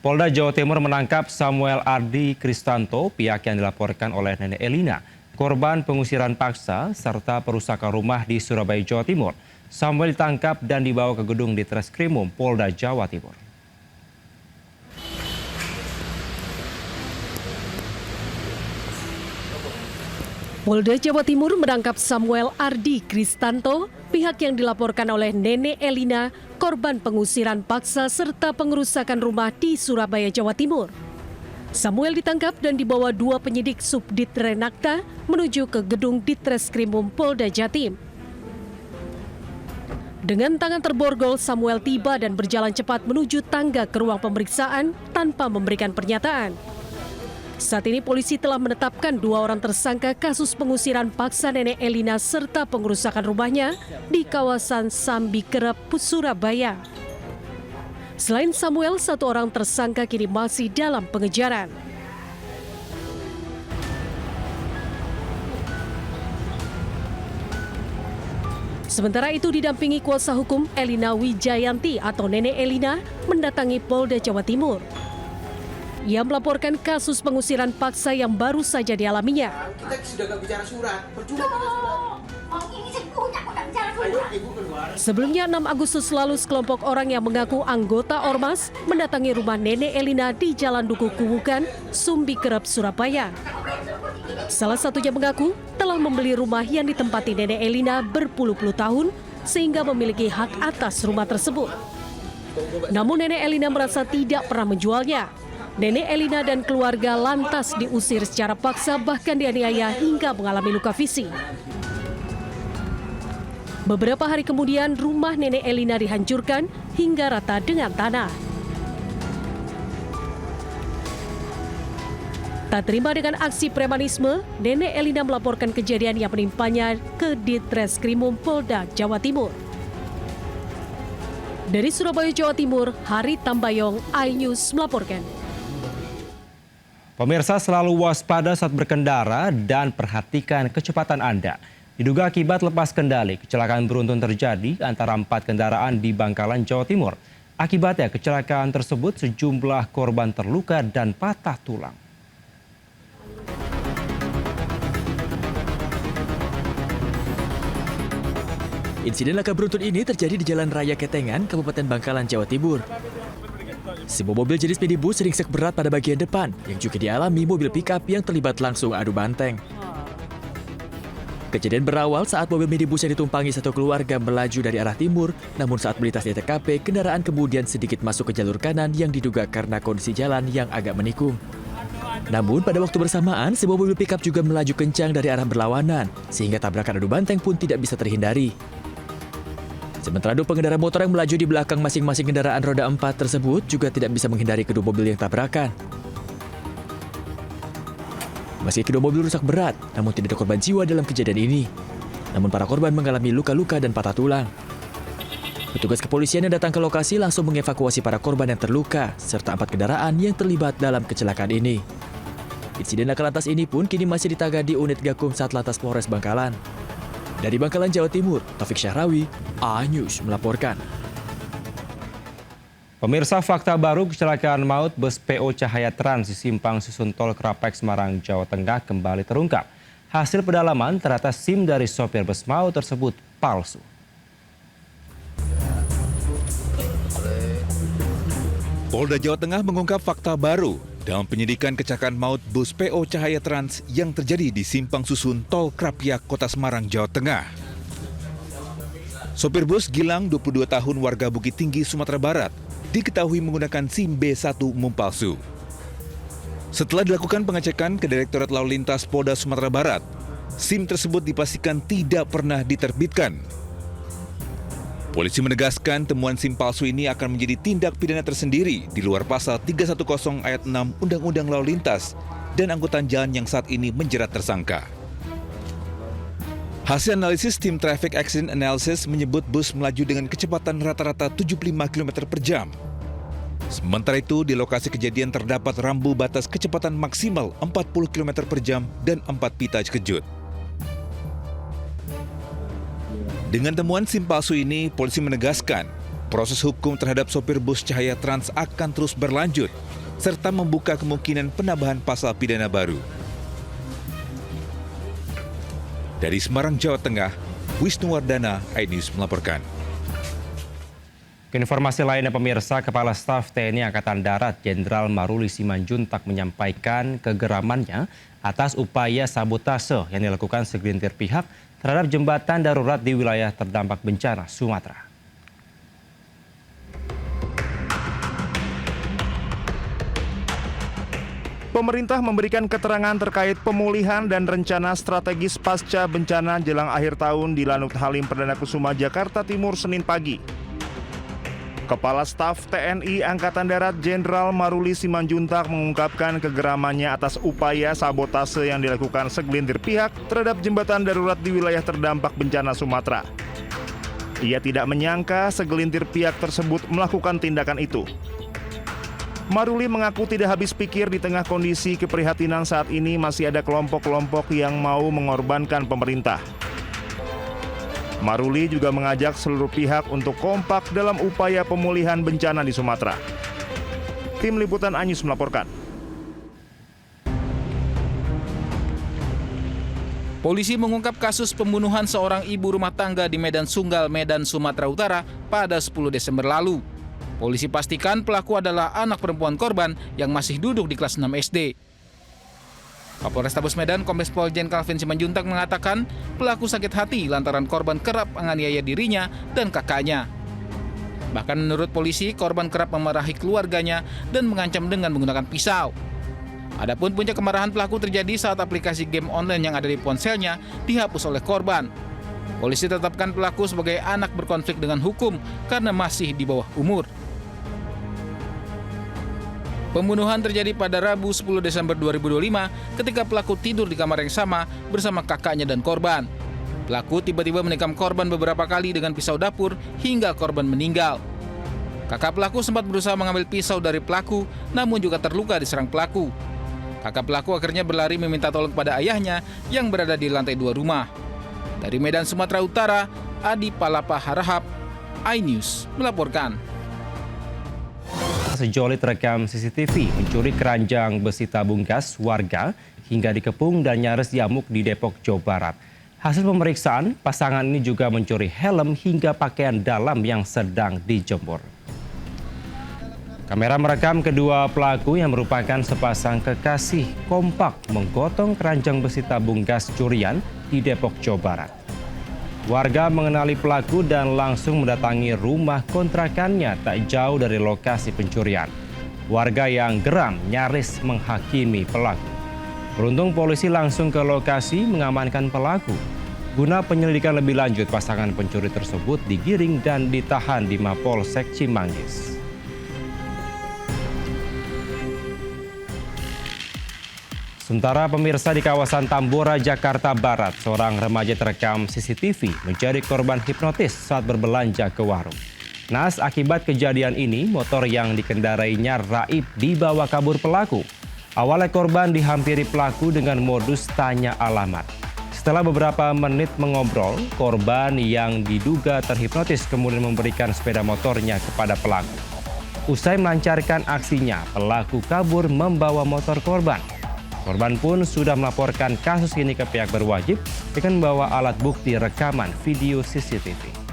Polda Jawa Timur menangkap Samuel Ardi Kristanto, pihak yang dilaporkan oleh Nenek Elina, korban pengusiran paksa serta perusakan rumah di Surabaya, Jawa Timur. Samuel ditangkap dan dibawa ke gedung Ditreskrimum Polda Jawa Timur. Polda Jawa Timur menangkap Samuel Ardi Kristanto, pihak yang dilaporkan oleh Nenek Elina, korban pengusiran paksa serta pengerusakan rumah di Surabaya, Jawa Timur. Samuel ditangkap dan dibawa dua penyidik Subdit Renakta menuju ke gedung Ditreskrimum Polda Jatim. Dengan tangan terborgol, Samuel tiba dan berjalan cepat menuju tangga ke ruang pemeriksaan tanpa memberikan pernyataan. Saat ini polisi telah menetapkan dua orang tersangka kasus pengusiran paksa Nenek Elina serta pengerusakan rumahnya di kawasan Sambikerep, Surabaya. Selain Samuel, satu orang tersangka kini masih dalam pengejaran. Sementara itu didampingi kuasa hukum, Elina Wijayanti atau Nenek Elina mendatangi Polda Jawa Timur. Ia melaporkan kasus pengusiran paksa yang baru saja dialaminya. Kita sudah nggak bicara surat, percuma bicara surat. Sebelumnya 6 Agustus lalu sekelompok orang yang mengaku anggota Ormas mendatangi rumah Nenek Elina di Jalan Duku Kuwukan, Sambikerep, Surabaya. Salah satunya mengaku telah membeli rumah yang ditempati Nenek Elina berpuluh-puluh tahun sehingga memiliki hak atas rumah tersebut. Namun Nenek Elina merasa tidak pernah menjualnya. Nenek Elina dan keluarga lantas diusir secara paksa bahkan dianiaya hingga mengalami luka fisik. Beberapa hari kemudian rumah Nenek Elina dihancurkan hingga rata dengan tanah. Tak terima dengan aksi premanisme, Nenek Elina melaporkan kejadian yang menimpanya ke Ditreskrimum Polda Jawa Timur. Dari Surabaya, Jawa Timur, Hari Tambayong, iNews melaporkan. Pemirsa, selalu waspada saat berkendara dan perhatikan kecepatan Anda. Diduga akibat lepas kendali, kecelakaan beruntun terjadi antara 4 kendaraan di Bangkalan, Jawa Timur. Akibatnya kecelakaan tersebut sejumlah korban terluka dan patah tulang. Insiden laka beruntun ini terjadi di Jalan Raya Ketengan, Kabupaten Bangkalan, Jawa Timur. Sebuah mobil jenis minibus ringsek berat pada bagian depan yang juga dialami mobil pickup yang terlibat langsung adu banteng. Kejadian berawal saat mobil minibus yang ditumpangi satu keluarga melaju dari arah timur, namun saat melintas di TKP, kendaraan kemudian sedikit masuk ke jalur kanan yang diduga karena kondisi jalan yang agak menikung. Namun pada waktu bersamaan, sebuah mobil pickup juga melaju kencang dari arah berlawanan, sehingga tabrakan adu banteng pun tidak bisa terhindari. Sementara dua pengendara motor yang melaju di belakang masing-masing kendaraan roda 4 tersebut juga tidak bisa menghindari kedua mobil yang tabrakan. Meski kedua mobil rusak berat, namun tidak ada korban jiwa dalam kejadian ini. Namun para korban mengalami luka-luka dan patah tulang. Petugas kepolisian yang datang ke lokasi langsung mengevakuasi para korban yang terluka, serta 4 kendaraan yang terlibat dalam kecelakaan ini. Insiden laka lantas ini pun kini masih ditagih di unit Gakum Satlantas Polres Bangkalan. Dari Bangkalan, Jawa Timur, Taufik Syahrawi, iNews melaporkan. Pemirsa, fakta baru kecelakaan maut bus PO Cahaya Trans di Simpang Susun Tol Krapek, Semarang, Jawa Tengah kembali terungkap. Hasil pendalaman ternyata SIM dari sopir bus maut tersebut palsu. Polda Jawa Tengah mengungkap fakta baru dalam penyidikan kecelakaan maut bus PO Cahaya Trans yang terjadi di Simpang Susun Tol Krapyak, Kota Semarang, Jawa Tengah. Sopir bus Gilang, 22 tahun, warga Bukit Tinggi, Sumatera Barat, diketahui menggunakan SIM B1 umum palsu. Setelah dilakukan pengecekan ke Direktorat Lalu Lintas Polda Sumatera Barat, SIM tersebut dipastikan tidak pernah diterbitkan. Polisi menegaskan temuan SIM palsu ini akan menjadi tindak pidana tersendiri di luar pasal 310 ayat 6 Undang-Undang Lalu Lintas dan Angkutan Jalan yang saat ini menjerat tersangka. Hasil analisis tim Traffic Accident Analysis menyebut bus melaju dengan kecepatan rata-rata 75 km per jam. Sementara itu, di lokasi kejadian terdapat rambu batas kecepatan maksimal 40 km per jam dan 4 pita kejut. Dengan temuan SIM palsu ini, polisi menegaskan proses hukum terhadap sopir bus Cahaya Trans akan terus berlanjut serta membuka kemungkinan penambahan pasal pidana baru. Dari Semarang, Jawa Tengah, Wisnuwardana, iNews melaporkan. Informasi lainnya pemirsa, Kepala Staf TNI Angkatan Darat Jenderal Maruli Simanjuntak menyampaikan kegeramannya atas upaya sabotase yang dilakukan segelintir pihak terhadap jembatan darurat di wilayah terdampak bencana Sumatera. Pemerintah memberikan keterangan terkait pemulihan dan rencana strategis pasca bencana jelang akhir tahun di Lanut Halim Perdana Kusuma, Jakarta Timur, Senin pagi. Kepala Staf TNI Angkatan Darat Jenderal Maruli Simanjuntak mengungkapkan kegeramannya atas upaya sabotase yang dilakukan segelintir pihak terhadap jembatan darurat di wilayah terdampak bencana Sumatera. Ia tidak menyangka segelintir pihak tersebut melakukan tindakan itu. Maruli mengaku tidak habis pikir di tengah kondisi keprihatinan saat ini masih ada kelompok-kelompok yang mau mengorbankan pemerintah. Maruli juga mengajak seluruh pihak untuk kompak dalam upaya pemulihan bencana di Sumatera. Tim Liputan iNews melaporkan. Polisi mengungkap kasus pembunuhan seorang ibu rumah tangga di Medan Sunggal, Medan, Sumatera Utara pada 10 Desember lalu. Polisi pastikan pelaku adalah anak perempuan korban yang masih duduk di kelas 6 SD. Kapolrestabes Medan, Kombes Pol Jen Calvin Simanjuntak mengatakan pelaku sakit hati lantaran korban kerap menganiaya dirinya dan kakaknya. Bahkan menurut polisi, korban kerap memarahi keluarganya dan mengancam dengan menggunakan pisau. Adapun puncak kemarahan pelaku terjadi saat aplikasi game online yang ada di ponselnya dihapus oleh korban. Polisi tetapkan pelaku sebagai anak berkonflik dengan hukum karena masih di bawah umur. Pembunuhan terjadi pada Rabu 10 Desember 2025 ketika pelaku tidur di kamar yang sama bersama kakaknya dan korban. Pelaku tiba-tiba menikam korban beberapa kali dengan pisau dapur hingga korban meninggal. Kakak pelaku sempat berusaha mengambil pisau dari pelaku namun juga terluka diserang pelaku. Kakak pelaku akhirnya berlari meminta tolong kepada ayahnya yang berada di lantai 2 rumah. Dari Medan, Sumatera Utara, Adi Palapa Harahap, iNews melaporkan. Sejoli terekam CCTV mencuri keranjang besi tabung gas warga hingga dikepung dan nyaris diamuk di Depok, Jawa Barat. Hasil pemeriksaan, pasangan ini juga mencuri helm hingga pakaian dalam yang sedang dijemur. Kamera merekam kedua pelaku yang merupakan sepasang kekasih kompak menggotong keranjang besi tabung gas curian di Depok, Jawa Barat. Warga mengenali pelaku dan langsung mendatangi rumah kontrakannya tak jauh dari lokasi pencurian. Warga yang geram nyaris menghakimi pelaku. Beruntung polisi langsung ke lokasi mengamankan pelaku. Guna penyelidikan lebih lanjut, pasangan pencuri tersebut digiring dan ditahan di Mapolsek Cimanggis. Sementara pemirsa, di kawasan Tambora, Jakarta Barat, seorang remaja terekam CCTV menjadi korban hipnotis saat berbelanja ke warung. Naas akibat kejadian ini, motor yang dikendarainya raib dibawa kabur pelaku. Awalnya korban dihampiri pelaku dengan modus tanya alamat. Setelah beberapa menit mengobrol, korban yang diduga terhipnotis kemudian memberikan sepeda motornya kepada pelaku. Usai melancarkan aksinya, pelaku kabur membawa motor korban. Korban pun sudah melaporkan kasus ini ke pihak berwajib dengan membawa alat bukti rekaman video CCTV.